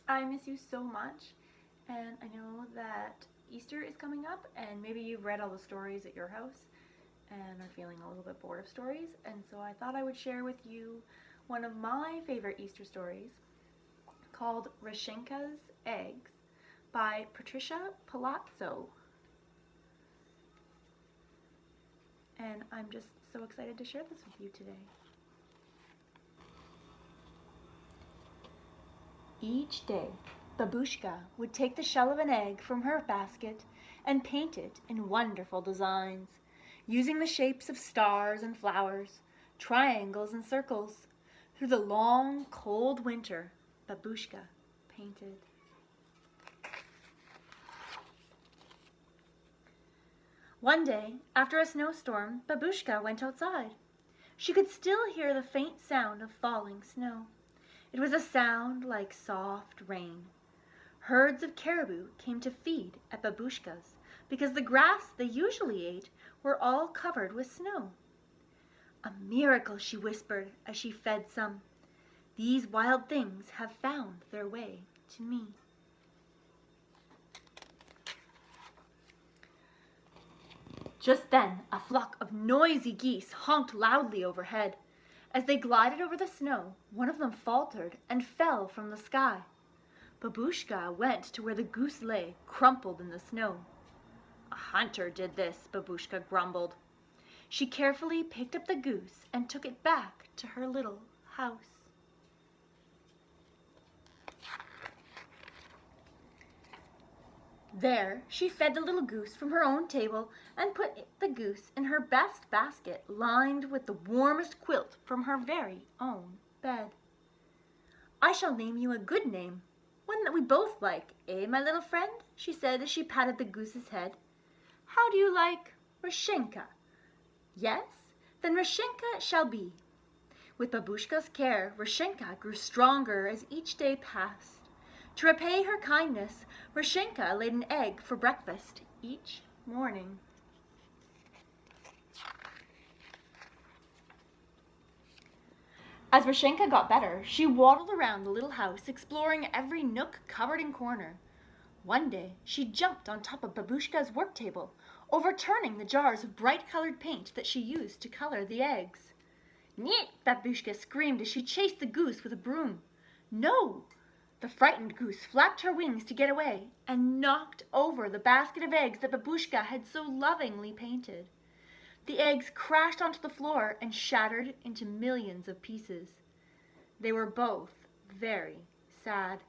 I miss you so much, and I know that Easter is coming up, and maybe you've read all the stories at your house and are feeling a little bit bored of stories, and so I thought I would share with you one of my favorite Easter stories called Reshenkas Eggs by Patricia Pollacco. And I'm just so excited to share this with you today. Each day, Babushka would take the shell of an egg from her basket and paint it in wonderful designs, using the shapes of stars and flowers, triangles and circles. Through the long, cold winter, Babushka painted. One day, after a snowstorm, Babushka went outside. She could still hear the faint sound of falling snow. It was a sound like soft rain. Herds of caribou came to feed at Babushka's because the grass they usually ate were all covered with snow. "A miracle," she whispered as she fed some. "These wild things have found their way to me." Just then, a flock of noisy geese honked loudly overhead. As they glided over the snow, one of them faltered and fell from the sky. Babushka went to where the goose lay, crumpled in the snow. "A hunter did this," Babushka grumbled. She carefully picked up the goose and took it back to her little house. There, she fed the little goose from her own table and put the goose in her best basket lined with the warmest quilt from her very own bed. "I shall name you a good name, one that we both like, eh, my little friend?" she said as she patted the goose's head. "How do you like Reshenka? Yes? Then Reshenka it shall be." With Babushka's care, Reshenka grew stronger as each day passed. To repay her kindness, Reshenka laid an egg for breakfast each morning. As Reshenka got better, she waddled around the little house, exploring every nook, cupboard, and corner. One day, she jumped on top of Babushka's work table, overturning the jars of bright-colored paint that she used to color the eggs. "Niet!" Babushka screamed as she chased the goose with a broom. "No!" The frightened goose flapped her wings to get away and knocked over the basket of eggs that Babushka had so lovingly painted. The eggs crashed onto the floor and shattered into millions of pieces. They were both very sad.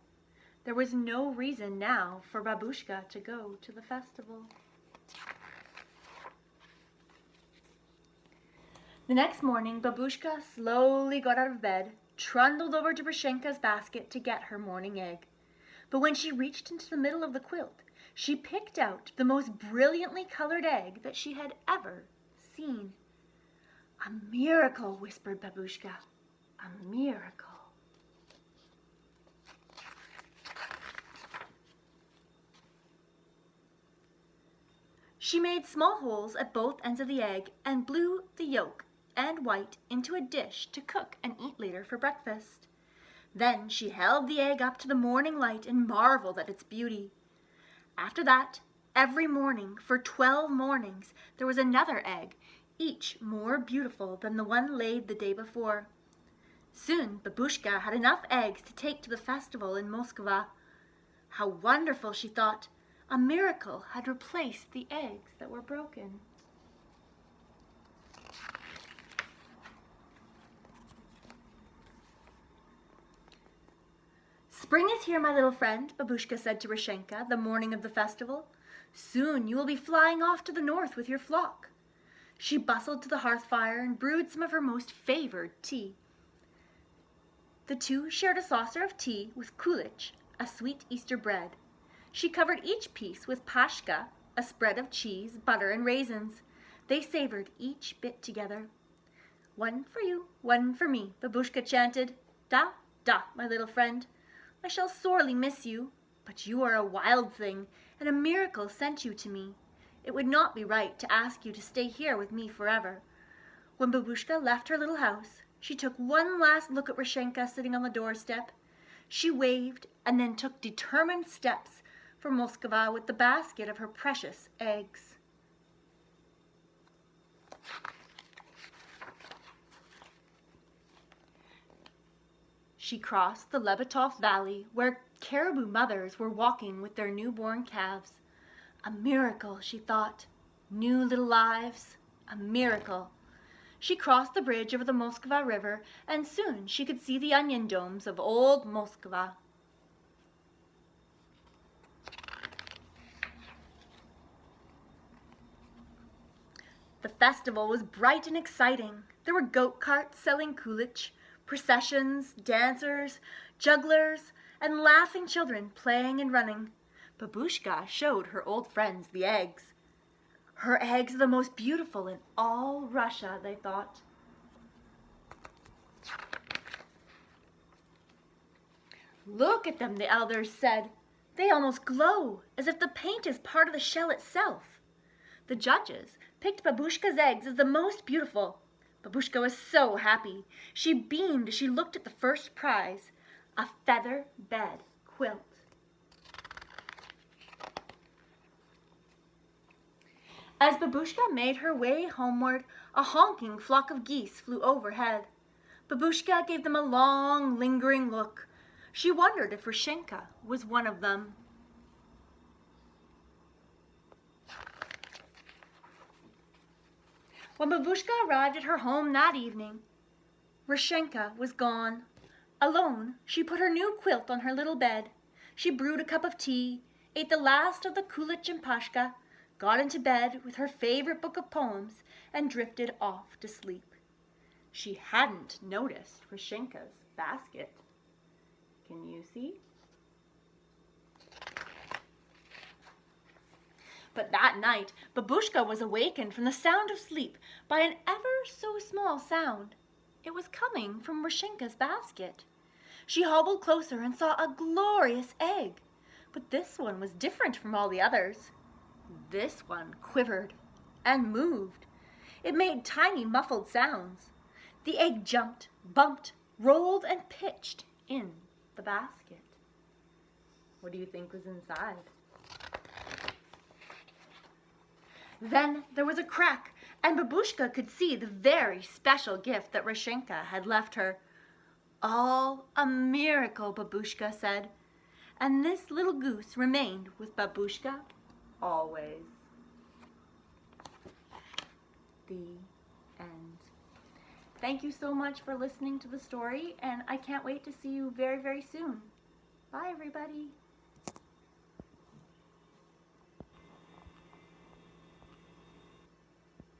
There was no reason now for Babushka to go to the festival. The next morning, Babushka slowly got out of bed, trundled over to Reshenka's basket to get her morning egg. But when she reached into the middle of the quilt, she picked out the most brilliantly colored egg that she had ever seen. "A miracle," whispered Babushka. "A miracle." She made small holes at both ends of the egg and blew the yolk and white into a dish to cook and eat later for breakfast. Then she held the egg up to the morning light and marveled at its beauty. After that, every morning for 12 mornings, there was another egg, each more beautiful than the one laid the day before. Soon Babushka had enough eggs to take to the festival in Moskva. How wonderful, she thought. A miracle had replaced the eggs that were broken. "Spring is here, my little friend," Babushka said to Reshenka the morning of the festival. "Soon you will be flying off to the north with your flock." She bustled to the hearth fire and brewed some of her most favored tea. The two shared a saucer of tea with kulich, a sweet Easter bread. She covered each piece with pashka, a spread of cheese, butter, and raisins. They savored each bit together. "One for you, one for me," Babushka chanted. "Da, da, my little friend. I shall sorely miss you, but you are a wild thing, and a miracle sent you to me. It would not be right to ask you to stay here with me forever." When Babushka left her little house, she took one last look at Reshenka sitting on the doorstep. She waved and then took determined steps for Moskva with the basket of her precious eggs. She crossed the Lebetov Valley where caribou mothers were walking with their newborn calves. A miracle, she thought. New little lives. A miracle. She crossed the bridge over the Moskva River, and soon she could see the onion domes of old Moskva. The festival was bright and exciting. There were goat carts selling kulich, processions, dancers, jugglers, and laughing children playing and running. Babushka showed her old friends the eggs. Her eggs are the most beautiful in all Russia, they thought. Look at them, the elders said. They almost glow, as if the paint is part of the shell itself. The judges picked Babushka's eggs as the most beautiful. Babushka was so happy. She beamed as she looked at the first prize, a feather bed quilt. As Babushka made her way homeward, a honking flock of geese flew overhead. Babushka gave them a long, lingering look. She wondered if Reshenka was one of them. When Babushka arrived at her home that evening, Reshenka was gone. Alone, she put her new quilt on her little bed. She brewed a cup of tea, ate the last of the kulich and pashka, got into bed with her favorite book of poems, and drifted off to sleep. She hadn't noticed Reshenka's basket. Can you see? But that night, Babushka was awakened from the sound of sleep by an ever so small sound. It was coming from Reshenka's basket. She hobbled closer and saw a glorious egg, but this one was different from all the others. This one quivered and moved. It made tiny muffled sounds. The egg jumped, bumped, rolled, and pitched in the basket. What do you think was inside? Then there was a crack, and Babushka could see the very special gift that Reshenka had left her. All a miracle, Babushka said, and this little goose remained with Babushka always. The end. Thank you so much for listening to the story, and I can't wait to see you very, very soon. Bye, everybody.